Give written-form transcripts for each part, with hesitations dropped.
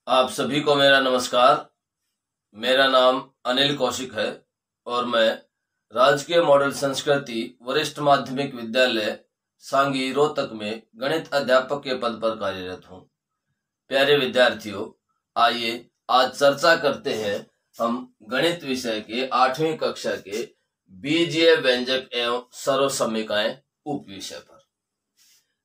आप सभी को मेरा नमस्कार। मेरा नाम अनिल कौशिक है और मैं राजकीय मॉडल संस्कृति वरिष्ठ माध्यमिक विद्यालय सांगी रोहतक में गणित अध्यापक के पद पर कार्यरत हूँ। प्यारे विद्यार्थियों, आइए आज चर्चा करते हैं हम गणित विषय के 8वीं कक्षा के बीजीय व्यंजक एवं सर्वसमीकाएं उप विषय पर,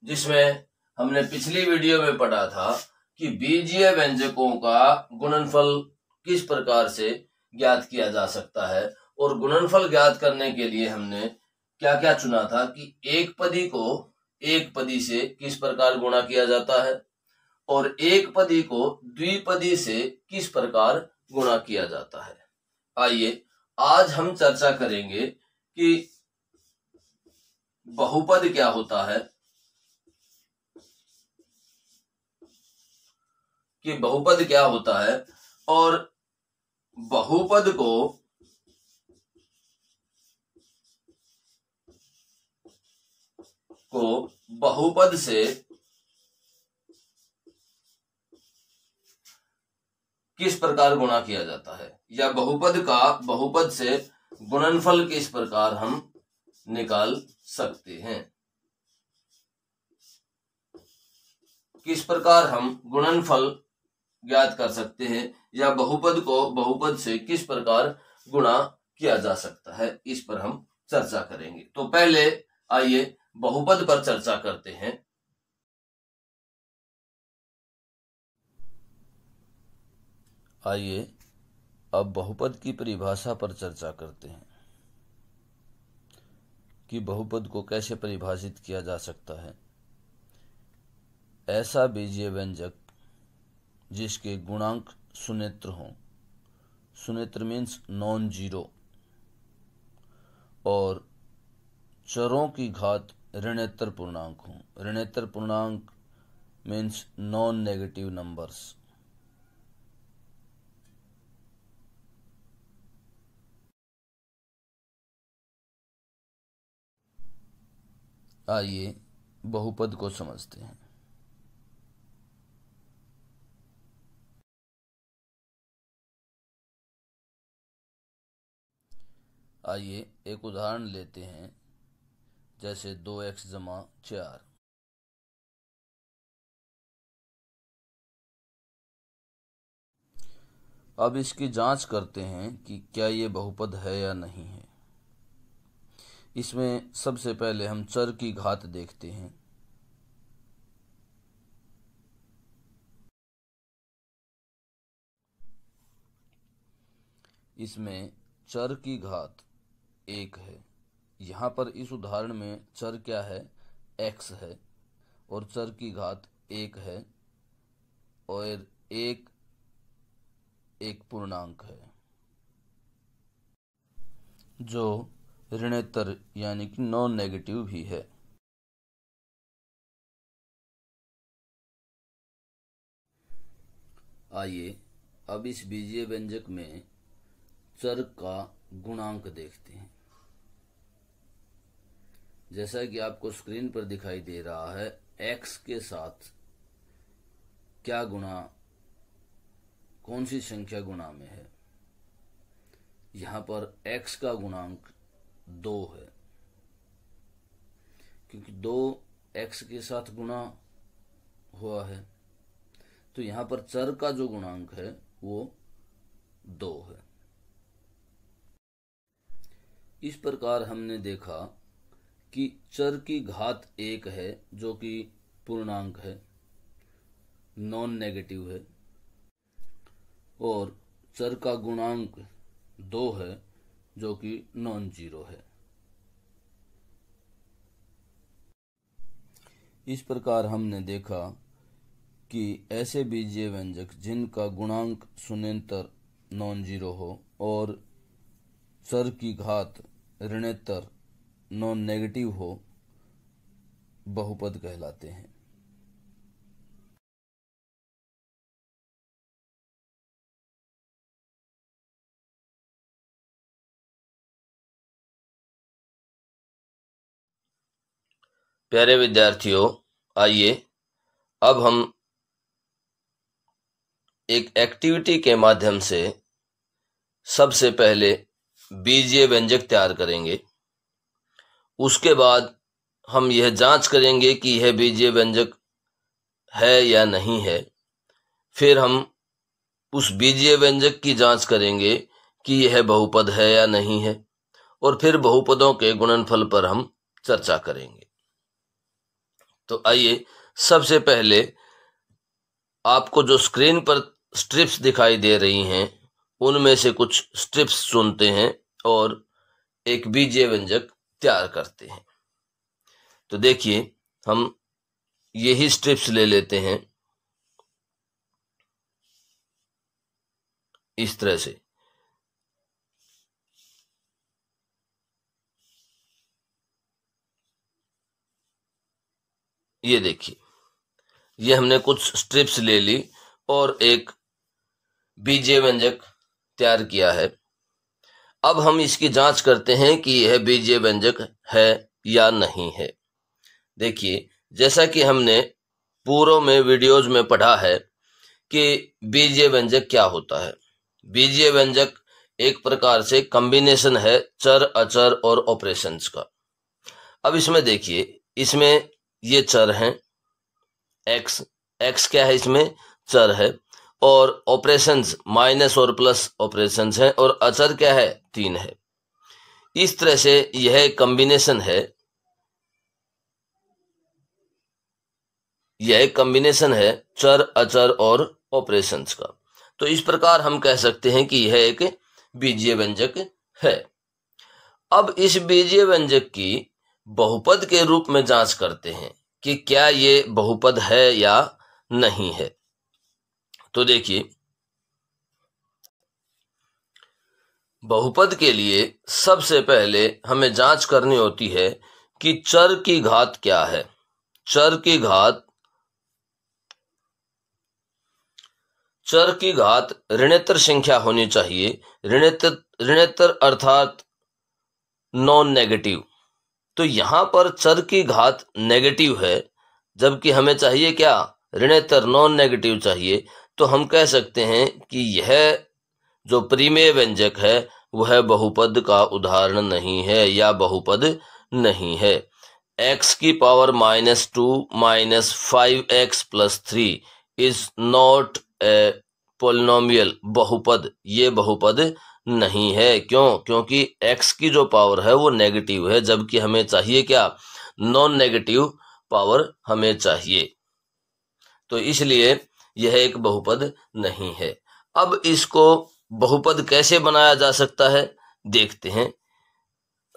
जिसमें हमने पिछली वीडियो में पढ़ा था कि बीजीय व्यंजकों का गुणनफल किस प्रकार से ज्ञात किया जा सकता है। और गुणनफल ज्ञात करने के लिए हमने क्या क्या चुना था कि एक पदी को एक पदी से किस प्रकार गुणा किया जाता है और एक पदी को द्विपदी से किस प्रकार गुणा किया जाता है। आइए आज हम चर्चा करेंगे कि बहुपद क्या होता है, और बहुपद को बहुपद से किस प्रकार गुणा किया जाता है, या बहुपद का बहुपद से गुणनफल किस प्रकार हम निकाल सकते हैं। किस प्रकार हम गुणनफल ज्ञात कर सकते हैं या बहुपद को बहुपद से किस प्रकार गुणा किया जा सकता है, इस पर हम चर्चा करेंगे। तो पहले आइए बहुपद पर चर्चा करते हैं। आइए अब बहुपद की परिभाषा पर चर्चा करते हैं कि बहुपद को कैसे परिभाषित किया जा सकता है। ऐसा बीजीय व्यंजक जिसके गुणांक सुनेत्र हों, सुनेत्र मीन्स नॉन जीरो, और चरों की घात ऋणोत्तर पूर्णांक हों। ऋणोत्तर पूर्णांक मीन्स नॉन नेगेटिव नंबर्स। आइए बहुपद को समझते हैं। आइए एक उदाहरण लेते हैं, जैसे 2x जमा 4। अब इसकी जांच करते हैं कि क्या ये बहुपद है या नहीं है। इसमें सबसे पहले हम चर की घात देखते हैं। इसमें चर की घात 1 है। यहाँ पर इस उदाहरण में चर क्या है, x है, और चर की घात 1 है, और एक पूर्णांक है जो ऋणोत्तर यानी कि नॉन नेगेटिव भी है। आइए अब इस बीजीय व्यंजक में चर का गुणांक देखते हैं। जैसा कि आपको स्क्रीन पर दिखाई दे रहा है, x के साथ क्या गुणा, कौन सी संख्या गुणा में है। यहाँ पर x का गुणांक 2 है, क्योंकि 2 x के साथ गुणा हुआ है, तो यहाँ पर चर का जो गुणांक है वो 2 है। इस प्रकार हमने देखा कि चर की घात 1 है जो कि पूर्णांक है, नॉन नेगेटिव है, और चर का गुणांक 2 है जो कि नॉन जीरो है। इस प्रकार हमने देखा कि ऐसे बीजीय व्यंजक जिनका गुणांक शून्येतर नॉन जीरो हो और चर की घात ऋणोत्तर नॉन नेगेटिव हो, बहुपद कहलाते हैं। प्यारे विद्यार्थियों, आइए अब हम एक एक्टिविटी के माध्यम से सबसे पहले बीजीय व्यंजक तैयार करेंगे। उसके बाद हम यह जांच करेंगे कि यह बीजीय व्यंजक है या नहीं है। फिर हम उस बीजीय व्यंजक की जांच करेंगे कि यह बहुपद है या नहीं है, और फिर बहुपदों के गुणनफल पर हम चर्चा करेंगे। तो आइए, सबसे पहले आपको जो स्क्रीन पर स्ट्रिप्स दिखाई दे रही हैं उनमें से कुछ स्ट्रिप्स चुनते हैं और एक बीजीय व्यंजक तैयार करते हैं। तो देखिए, हम यही स्ट्रिप्स ले लेते हैं इस तरह से। ये देखिए, ये हमने कुछ स्ट्रिप्स ले ली और एक बीजीय व्यंजक तैयार किया है। अब हम इसकी जांच करते हैं कि यह बीजीय व्यंजक है या नहीं है। देखिए, जैसा कि हमने पूर्व में वीडियोज में पढ़ा है कि बीजीय व्यंजक क्या होता है। बीजीय व्यंजक एक प्रकार से कॉम्बिनेशन है चर, अचर और ऑपरेशंस का। अब इसमें देखिए, इसमें ये चर हैं, एक्स क्या है, इसमें चर है, और ऑपरेशंस माइनस और प्लस ऑपरेशंस हैं, और अचर क्या है, 3 है। इस तरह से यह कॉम्बिनेशन है, यह एक कॉम्बिनेशन है चर, अचर और ऑपरेशंस का। तो इस प्रकार हम कह सकते हैं कि यह एक बीजीय व्यंजक है। अब इस बीजीय व्यंजक की बहुपद के रूप में जांच करते हैं कि क्या ये बहुपद है या नहीं है। तो देखिए, बहुपद के लिए सबसे पहले हमें जांच करनी होती है कि चर की घात क्या है। चर की घात ऋणोत्तर संख्या होनी चाहिए। ऋणोत्तर अर्थात नॉन नेगेटिव। तो यहां पर चर की घात नेगेटिव है, जबकि हमें चाहिए क्या, ऋणोत्तर नॉन नेगेटिव चाहिए। तो हम कह सकते हैं कि यह जो परिमेय व्यंजक है वह बहुपद का उदाहरण नहीं है या बहुपद नहीं है। x की power -2 minus 5x plus 3 is not a polynomial, बहुपद, ये बहुपद नहीं है। क्योंकि x की जो पावर है वो नेगेटिव है, जबकि हमें चाहिए क्या, नॉन नेगेटिव पावर हमें चाहिए। तो इसलिए यह एक बहुपद नहीं है। अब इसको बहुपद कैसे बनाया जा सकता है, देखते हैं।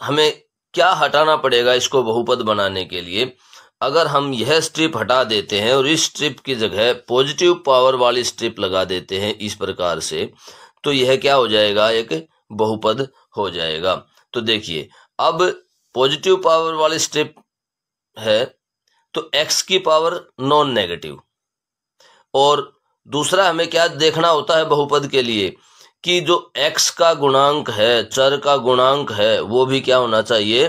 हमें क्या हटाना पड़ेगा इसको बहुपद बनाने के लिए। अगर हम यह स्ट्रिप हटा देते हैं और इस स्ट्रिप की जगह पॉजिटिव पावर वाली स्ट्रिप लगा देते हैं इस प्रकार से, तो यह क्या हो जाएगा, एक बहुपद हो जाएगा। तो देखिए, अब पॉजिटिव पावर वाली स्ट्रिप है तो x की पावर नॉन नेगेटिव, और दूसरा हमें क्या देखना होता है बहुपद के लिए कि जो x का गुणांक है, चर का गुणांक है, वो भी क्या होना चाहिए,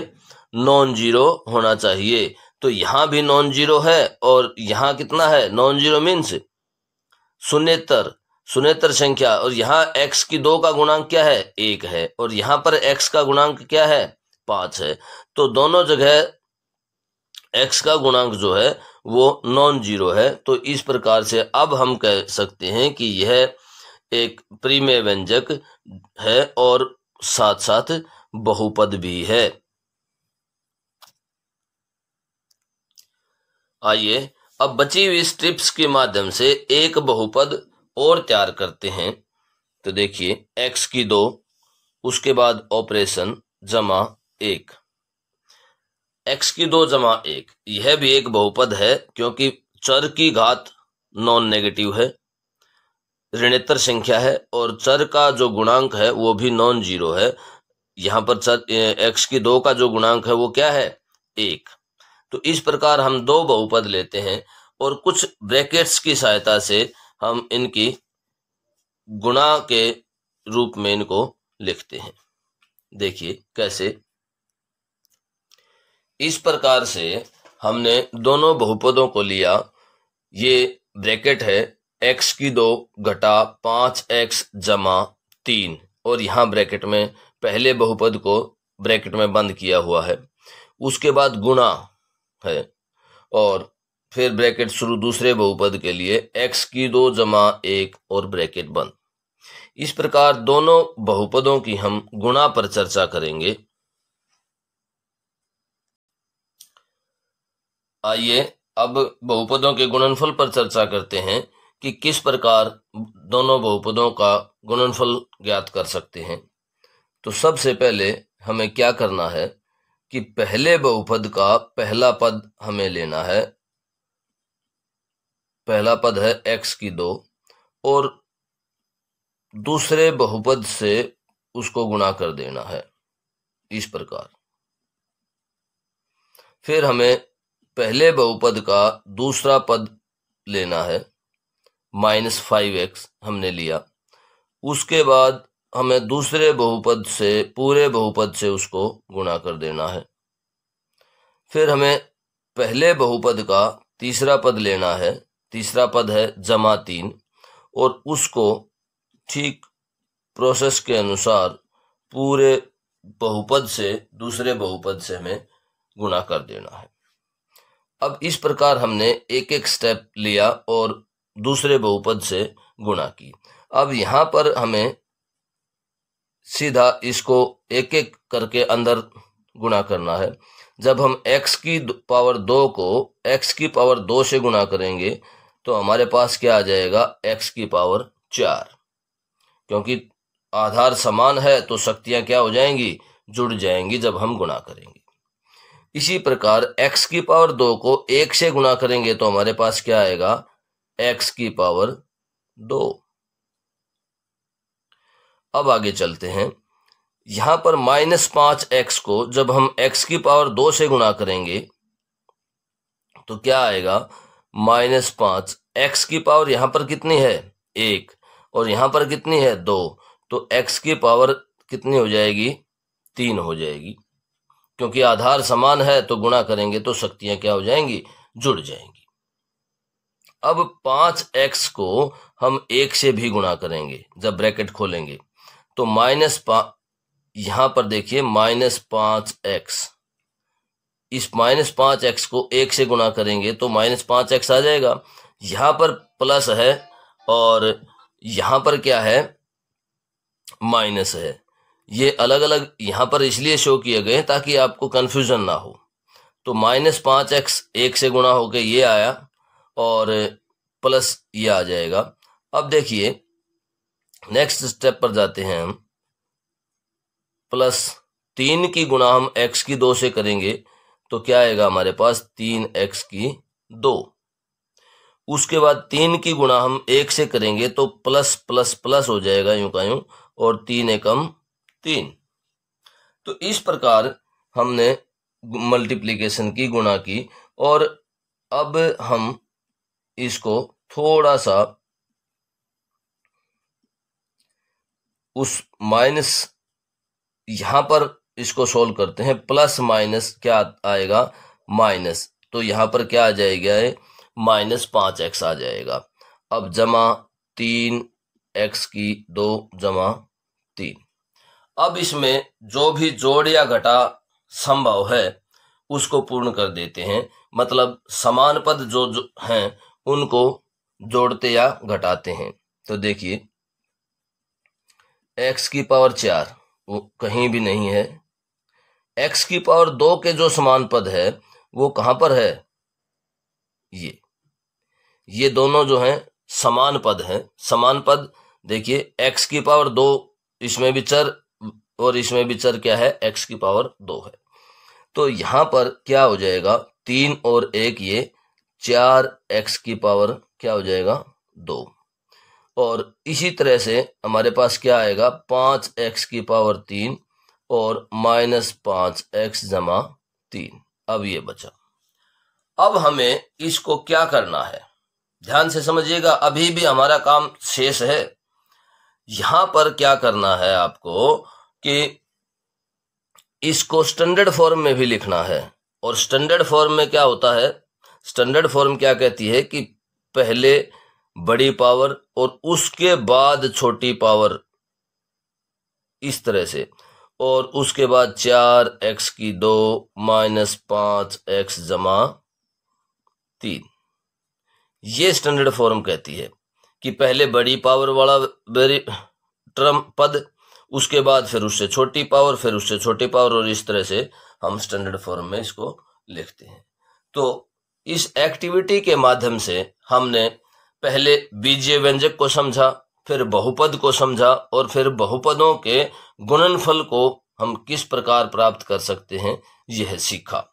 नॉन जीरो होना चाहिए। तो यहां भी नॉन जीरो है और यहां कितना है, नॉन जीरो मीन्स शून्येतर संख्या, और यहाँ x की 2 का गुणांक क्या है, 1 है, और यहाँ पर x का गुणांक क्या है, 5 है। तो दोनों जगह x का गुणांक जो है वो नॉन जीरो है। तो इस प्रकार से अब हम कह सकते हैं कि यह एक परिमेय व्यंजक है और साथ साथ बहुपद भी है। आइए, अब बची हुई स्ट्रिप्स के माध्यम से एक बहुपद और तैयार करते हैं। तो देखिए, x की 2, उसके बाद ऑपरेशन जमा 1, x की 2 जमा 1, यह भी एक बहुपद है क्योंकि चर की घात नॉन नेगेटिव है, ऋणोत्तर संख्या है, और चर का जो गुणांक है वो भी नॉन जीरो है। यहाँ पर चर x की 2 का जो गुणांक है वो क्या है, 1। तो इस प्रकार हम 2 बहुपद लेते हैं और कुछ ब्रैकेट्स की सहायता से हम इनकी गुणा के रूप में इनको लिखते हैं। देखिए कैसे, इस प्रकार से हमने दोनों बहुपदों को लिया। ये ब्रैकेट है x की 2 घटा 5x जमा 3, और यहाँ ब्रैकेट में पहले बहुपद को ब्रैकेट में बंद किया हुआ है, उसके बाद गुणा है, और फिर ब्रैकेट शुरू दूसरे बहुपद के लिए x की 2 जमा 1 और ब्रैकेट बंद। इस प्रकार दोनों बहुपदों की हम गुणा पर चर्चा करेंगे। आइए अब बहुपदों के गुणनफल पर चर्चा करते हैं कि किस प्रकार दोनों बहुपदों का गुणनफल ज्ञात कर सकते हैं। तो सबसे पहले हमें क्या करना है कि पहले बहुपद का पहला पद हमें लेना है। पहला पद है x की 2 और दूसरे बहुपद से उसको गुणा कर देना है इस प्रकार। फिर हमें पहले बहुपद का दूसरा पद लेना है, -5x हमने लिया। उसके बाद हमें दूसरे बहुपद से पूरे बहुपद से उसको गुणा कर देना है। फिर हमें पहले बहुपद का तीसरा पद लेना है, तीसरा पद है -3, और उसको ठीक प्रोसेस के अनुसार पूरे बहुपद से दूसरे बहुपद से हमें गुणा कर देना है। अब इस प्रकार हमने एक एक स्टेप लिया और दूसरे बहुपद से गुणा की। अब यहाँ पर हमें सीधा इसको एक एक करके अंदर गुणा करना है। जब हम x की पावर 2 को x की पावर 2 से गुणा करेंगे तो हमारे पास क्या आ जाएगा, x की पावर 4। क्योंकि आधार समान है तो शक्तियां क्या हो जाएंगी, जुड़ जाएंगी जब हम गुणा करेंगे। इसी प्रकार x की पावर 2 को 1 से गुणा करेंगे तो हमारे पास क्या आएगा, x की पावर 2। अब आगे चलते हैं। यहां पर -5x को जब हम x की पावर 2 से गुणा करेंगे तो क्या आएगा, -5। x की पावर यहां पर कितनी है, 1, और यहां पर कितनी है, 2, तो x की पावर कितनी हो जाएगी, 3 हो जाएगी। क्योंकि आधार समान है तो गुणा करेंगे तो शक्तियां क्या हो जाएंगी, जुड़ जाएंगी। अब 5x को हम 1 से भी गुणा करेंगे जब ब्रैकेट खोलेंगे तो -5, यहां पर देखिए -5x, इस -5x को 1 से गुणा करेंगे तो -5x आ जाएगा। यहां पर प्लस है और यहां पर क्या है, माइनस है। ये अलग अलग यहां पर इसलिए शो किए गए ताकि आपको कंफ्यूजन ना हो। तो -5x 1 से गुणा होके ये आया और प्लस ये आ जाएगा। अब देखिए नेक्स्ट स्टेप पर जाते हैं हम। +3 की गुणा हम x की 2 से करेंगे तो क्या आएगा हमारे पास, 3x की 2। उसके बाद 3 की गुणा हम 1 से करेंगे तो प्लस प्लस प्लस हो जाएगा यूं का यूं, और 3 एकम 3। तो इस प्रकार हमने मल्टीप्लिकेशन की, गुणा की, और अब हम इसको थोड़ा सा उस माइनस, यहां पर इसको सोल्व करते हैं। प्लस माइनस क्या आएगा, माइनस, तो यहां पर क्या आ जाएगा, -5x आ जाएगा। अब जमा 3x की 2 जमा 3। अब इसमें जो भी जोड़ या घटा संभव है उसको पूर्ण कर देते हैं। मतलब समान पद जो हैं उनको जोड़ते या घटाते हैं। तो देखिए x की पावर 4 वो कहीं भी नहीं है। x की पावर 2 के जो समान पद है वो कहां पर है, ये दोनों जो हैं समान पद हैं। समान पद देखिए x की पावर 2, इसमें भी चर और इसमें भी चर क्या है, x की पावर 2 है। तो यहां पर क्या हो जाएगा, 3 और 1 ये 4x की पावर क्या हो जाएगा, 2। और इसी तरह से हमारे पास क्या आएगा, 5x की पावर 3 और -5x जमा 3। अब ये बचा। अब हमें इसको क्या करना है, ध्यान से समझिएगा, अभी भी हमारा काम शेष है। यहां पर क्या करना है आपको कि इसको स्टैंडर्ड फॉर्म में भी लिखना है। और स्टैंडर्ड फॉर्म में क्या होता है, स्टैंडर्ड फॉर्म क्या कहती है कि पहले बड़ी पावर और उसके बाद छोटी पावर, इस तरह से, और उसके बाद 4x की 2 माइनस 5x जमा 3। ये स्टैंडर्ड फॉर्म कहती है कि पहले बड़ी पावर वाला टर्म पद, उसके बाद फिर उससे छोटी पावर, फिर उससे छोटी पावर, और इस तरह से हम स्टैंडर्ड फॉर्म में इसको लिखते हैं। तो इस एक्टिविटी के माध्यम से हमने पहले बीजीय व्यंजक को समझा, फिर बहुपद को समझा, और फिर बहुपदों के गुणनफल को हम किस प्रकार प्राप्त कर सकते हैं यह सीखा।